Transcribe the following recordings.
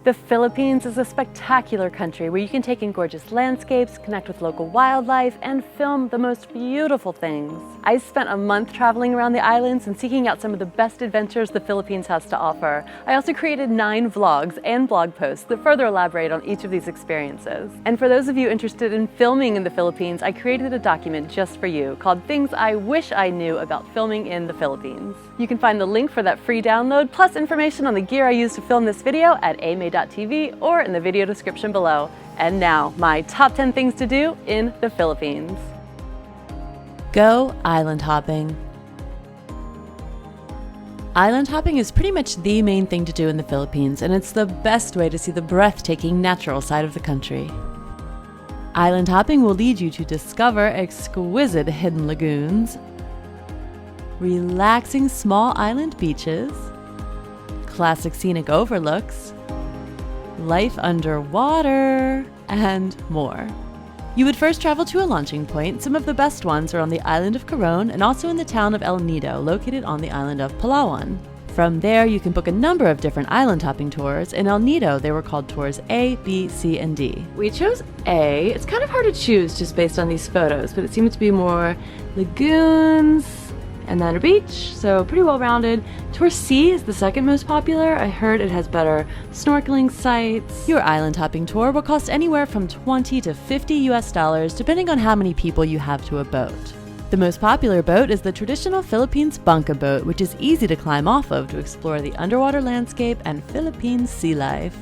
The Philippines is a spectacular country where you can take in gorgeous landscapes, connect with local wildlife, and film the most beautiful things. I spent a month traveling around the islands and seeking out some of the best adventures the Philippines has to offer. I also created 9 vlogs and blog posts that further elaborate on each of these experiences. And for those of you interested in filming in the Philippines, I created a document just for you called Things I Wish I Knew About Filming in the Philippines. You can find the link for that free download, plus information on the gear I used to film this video at amay.tv or in the video description below. And now, my top 10 things to do in the Philippines. Go island hopping. Island hopping is pretty much the main thing to do in the Philippines, and it's the best way to see the breathtaking natural side of the country. Island hopping will lead you to discover exquisite hidden lagoons, relaxing small island beaches, classic scenic overlooks, life underwater, and more. You would first travel to a launching point. Some of the best ones are on the island of Coron and also in the town of El Nido, located on the island of Palawan. From there, you can book a number of different island hopping tours. In El Nido, they were called tours A, B, C, and D. We chose A. It's kind of hard to choose just based on these photos, but it seemed to be more lagoons and then a beach, so pretty well-rounded. Tour C is the second most popular. I heard it has better snorkeling sites. Your island hopping tour will cost anywhere from $20 to $50 depending on how many people you have to a boat. The most popular boat is the traditional Philippines bunka boat, which is easy to climb off of to explore the underwater landscape and Philippine sea life.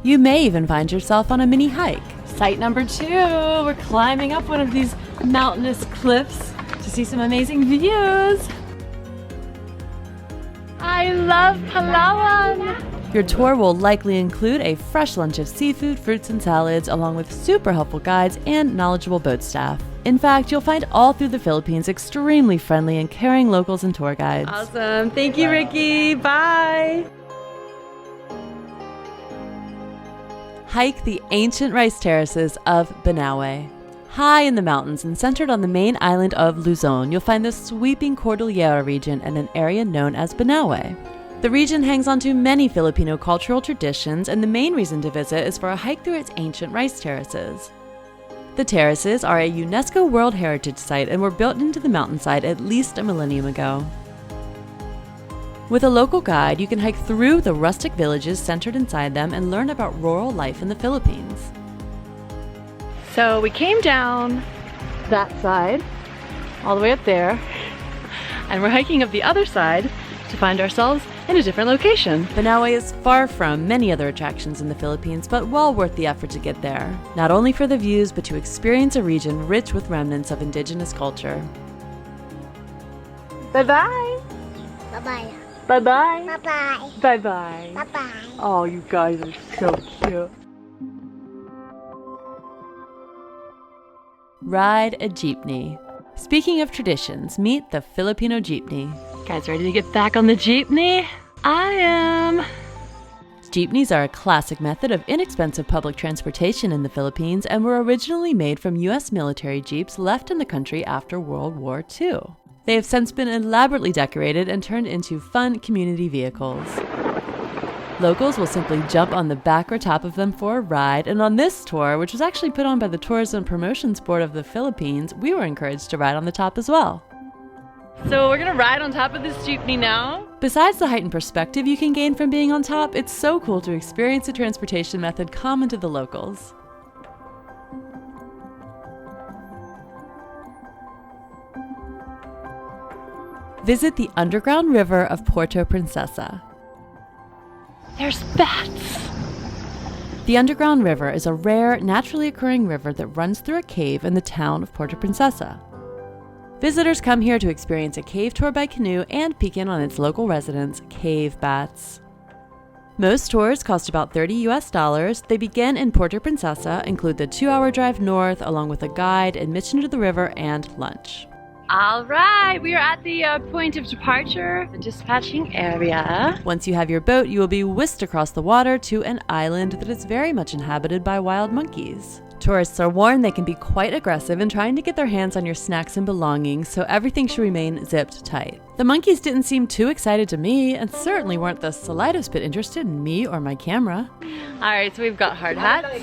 You may even find yourself on a mini hike. Site number 2, we're climbing up one of these mountainous cliffs to see some amazing views. I love Palawan! Your tour will likely include a fresh lunch of seafood, fruits, and salads, along with super helpful guides and knowledgeable boat staff. In fact, you'll find all through the Philippines extremely friendly and caring locals and tour guides. Awesome. Thank you, Ricky. Bye. Hike the ancient rice terraces of Banaue. High in the mountains and centered on the main island of Luzon, you'll find the sweeping Cordillera region and an area known as Banaue. The region hangs on to many Filipino cultural traditions, and the main reason to visit is for a hike through its ancient rice terraces. The terraces are a UNESCO World Heritage Site and were built into the mountainside at least a millennium ago. With a local guide, you can hike through the rustic villages centered inside them and learn about rural life in the Philippines. So we came down that side, all the way up there, and we're hiking up the other side to find ourselves in a different location. Banaue is far from many other attractions in the Philippines, but well worth the effort to get there. Not only for the views, but to experience a region rich with remnants of indigenous culture. Bye-bye! Bye-bye. Bye-bye! Bye-bye. Bye-bye! Bye-bye. Oh, you guys are so cute. Ride a jeepney. Speaking of traditions, meet the Filipino jeepney. Guys ready to get back on the jeepney? I am! Jeepneys are a classic method of inexpensive public transportation in the Philippines and were originally made from U.S. military jeeps left in the country after World War II. They have since been elaborately decorated and turned into fun community vehicles. Locals will simply jump on the back or top of them for a ride, and on this tour, which was actually put on by the Tourism Promotions Board of the Philippines, we were encouraged to ride on the top as well. So we're gonna ride on top of this jeepney now. Besides the heightened perspective you can gain from being on top, it's so cool to experience a transportation method common to the locals. Visit the underground river of Puerto Princesa. There's bats! The underground river is a rare, naturally occurring river that runs through a cave in the town of Puerto Princesa. Visitors come here to experience a cave tour by canoe and peek in on its local residents, cave bats. Most tours cost about $30 US. They begin in Puerto Princesa, include the 2-hour drive north, along with a guide, admission to the river, and lunch. All right, we are at the point of departure, the dispatching area. Once you have your boat, you will be whisked across the water to an island that is very much inhabited by wild monkeys. Tourists are warned they can be quite aggressive in trying to get their hands on your snacks and belongings, so everything should remain zipped tight. The monkeys didn't seem too excited to me, and certainly weren't the slightest bit interested in me or my camera. Alright, so we've got hard hats. I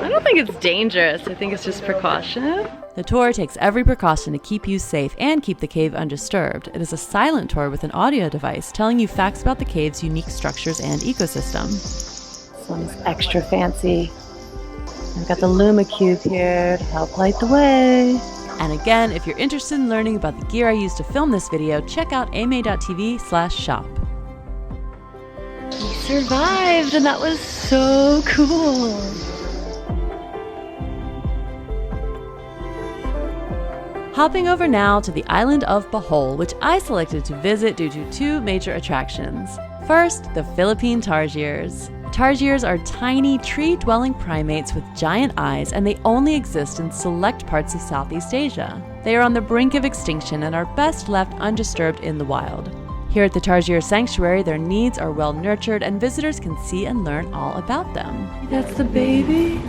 don't think it's dangerous, I think it's just precaution. The tour takes every precaution to keep you safe and keep the cave undisturbed. It is a silent tour with an audio device telling you facts about the cave's unique structures and ecosystem. This one is extra fancy. I've got the Luma Cube here to help light the way. And again, if you're interested in learning about the gear I used to film this video, check out ame.tv/shop. We survived, and that was so cool. Hopping over now to the island of Bohol, which I selected to visit due to two major attractions. First, the Philippine Tarsiers. Tarsiers are tiny, tree-dwelling primates with giant eyes, and they only exist in select parts of Southeast Asia. They are on the brink of extinction and are best left undisturbed in the wild. Here at the Tarsier Sanctuary, their needs are well nurtured, and visitors can see and learn all about them. That's the baby?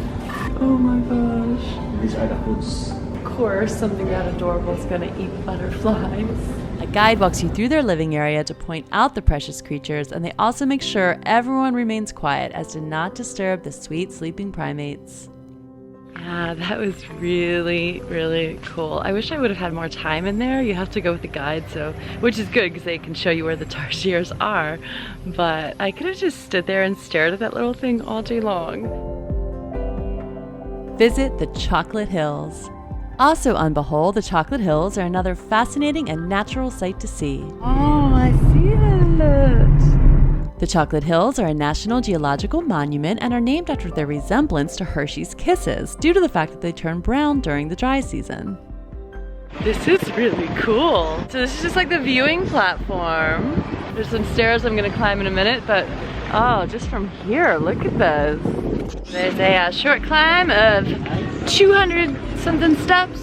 Oh my gosh. These are the foods. Of course, something that adorable is going to eat butterflies. A guide walks you through their living area to point out the precious creatures, and they also make sure everyone remains quiet as to not disturb the sweet sleeping primates. Yeah, that was really, really cool. I wish I would have had more time in there. You have to go with the guide, which is good because they can show you where the Tarsiers are. But I could have just stood there and stared at that little thing all day long. Visit the Chocolate Hills. Also on Bohol, the Chocolate Hills are another fascinating and natural sight to see. Oh, I see it! The Chocolate Hills are a National Geological Monument and are named after their resemblance to Hershey's Kisses, due to the fact that they turn brown during the dry season. This is really cool. So this is just like the viewing platform. There's some stairs I'm gonna climb in a minute, but oh, just from here, look at this. There's a short climb of 200-something steps.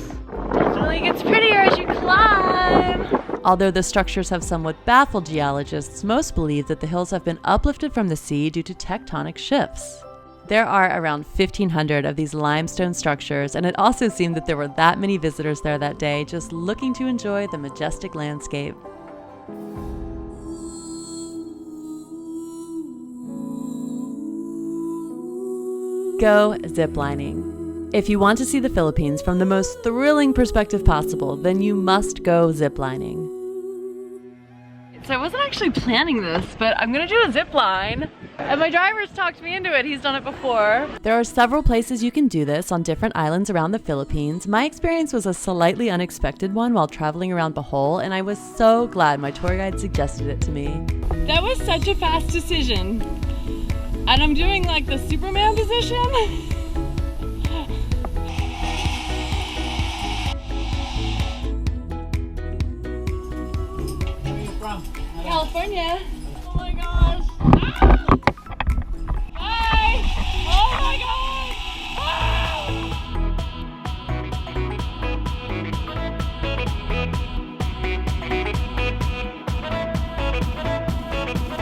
Definitely gets prettier as you climb. Although the structures have somewhat baffled geologists, most believe that the hills have been uplifted from the sea due to tectonic shifts. There are around 1,500 of these limestone structures, and it also seemed that there were that many visitors there that day just looking to enjoy the majestic landscape. Go ziplining. If you want to see the Philippines from the most thrilling perspective possible, then you must go ziplining. So I wasn't actually planning this, but I'm gonna do a zip line. And my driver's talked me into it. He's done it before. There are several places you can do this on different islands around the Philippines. My experience was a slightly unexpected one while traveling around Bohol, and I was so glad my tour guide suggested it to me. That was such a fast decision. And I'm doing like the Superman position. Where are you from? California. Oh my gosh! Ah! Hi! Oh my god! Ah!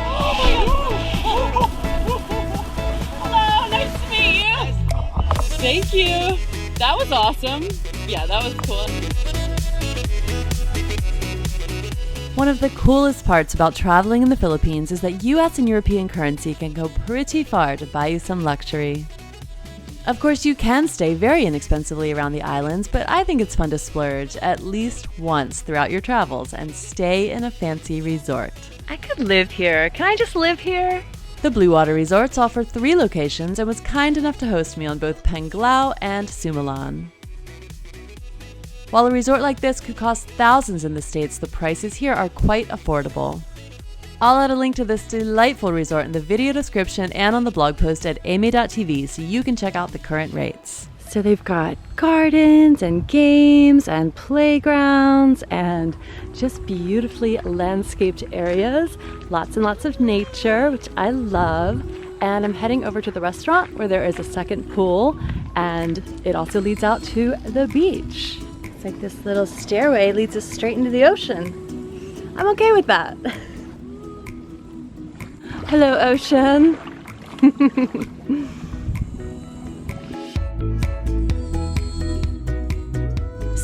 Oh my god! Hello, nice to meet you. Thank you. That was awesome. Yeah, that was cool. One of the coolest parts about traveling in the Philippines is that US and European currency can go pretty far to buy you some luxury. Of course, you can stay very inexpensively around the islands, but I think it's fun to splurge at least once throughout your travels and stay in a fancy resort. I could live here. Can I just live here? The Blue Water Resorts offer 3 locations and was kind enough to host me on both Panglao and Sumalan. While a resort like this could cost thousands in the States, the prices here are quite affordable. I'll add a link to this delightful resort in the video description and on the blog post at ame.tv so you can check out the current rates. So they've got gardens and games and playgrounds and just beautifully landscaped areas. Lots and lots of nature, which I love. And I'm heading over to the restaurant where there is a second pool, and it also leads out to the beach. It's like this little stairway leads us straight into the ocean. I'm okay with that. Hello, ocean.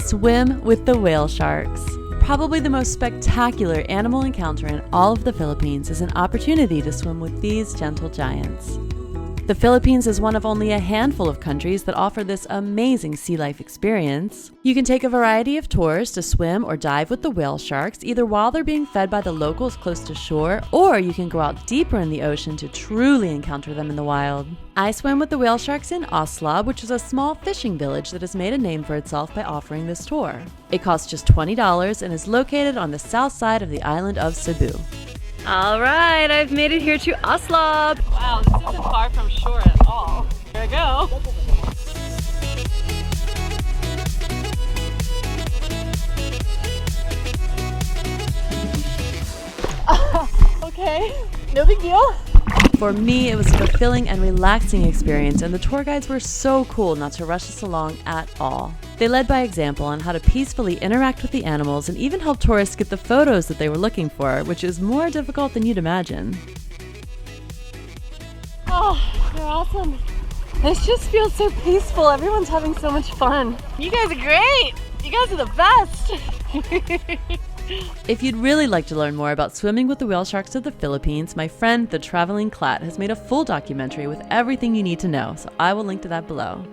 swim with the whale sharks. Probably the most spectacular animal encounter in all of the Philippines is an opportunity to swim with these gentle giants. The Philippines is one of only a handful of countries that offer this amazing sea life experience. You can take a variety of tours to swim or dive with the whale sharks, either while they're being fed by the locals close to shore, or you can go out deeper in the ocean to truly encounter them in the wild. I swam with the whale sharks in Oslob, which is a small fishing village that has made a name for itself by offering this tour. It costs just $20 and is located on the south side of the island of Cebu. All right, I've made it here to Oslob. Wow, this isn't far from shore at all. Here I go. Okay, no big deal. For me, it was a fulfilling and relaxing experience, and the tour guides were so cool not to rush us along at all. They led by example on how to peacefully interact with the animals and even help tourists get the photos that they were looking for, which is more difficult than you'd imagine. Oh, they're awesome. This just feels so peaceful. Everyone's having so much fun. You guys are great. You guys are the best. If you'd really like to learn more about swimming with the whale sharks of the Philippines, my friend, the Traveling Clat, has made a full documentary with everything you need to know, so I will link to that below.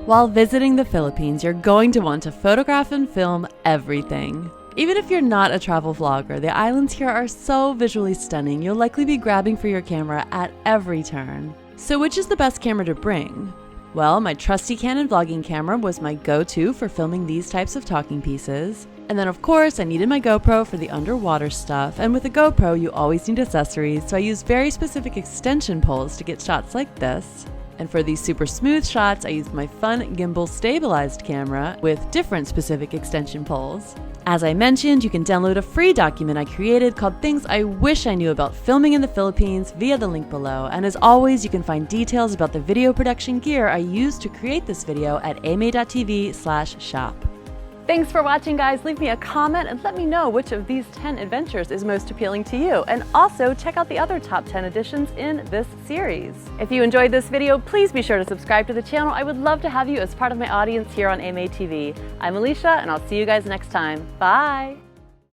While visiting the Philippines, you're going to want to photograph and film everything. Even if you're not a travel vlogger, the islands here are so visually stunning, you'll likely be grabbing for your camera at every turn. So which is the best camera to bring? Well, my trusty Canon vlogging camera was my go-to for filming these types of talking pieces. And then of course, I needed my GoPro for the underwater stuff, and with a GoPro you always need accessories, so I used very specific extension poles to get shots like this. And for these super smooth shots, I used my fun gimbal stabilized camera with different specific extension poles. As I mentioned, you can download a free document I created called Things I Wish I Knew About Filming in the Philippines via the link below. And as always, you can find details about the video production gear I used to create this video at ame.tv/shop. Thanks for watching, guys. Leave me a comment and let me know which of these 10 adventures is most appealing to you. And also check out the other top 10 editions in this series. If you enjoyed this video, please be sure to subscribe to the channel. I would love to have you as part of my audience here on AMA TV. I'm Alicia, and I'll see you guys next time. Bye.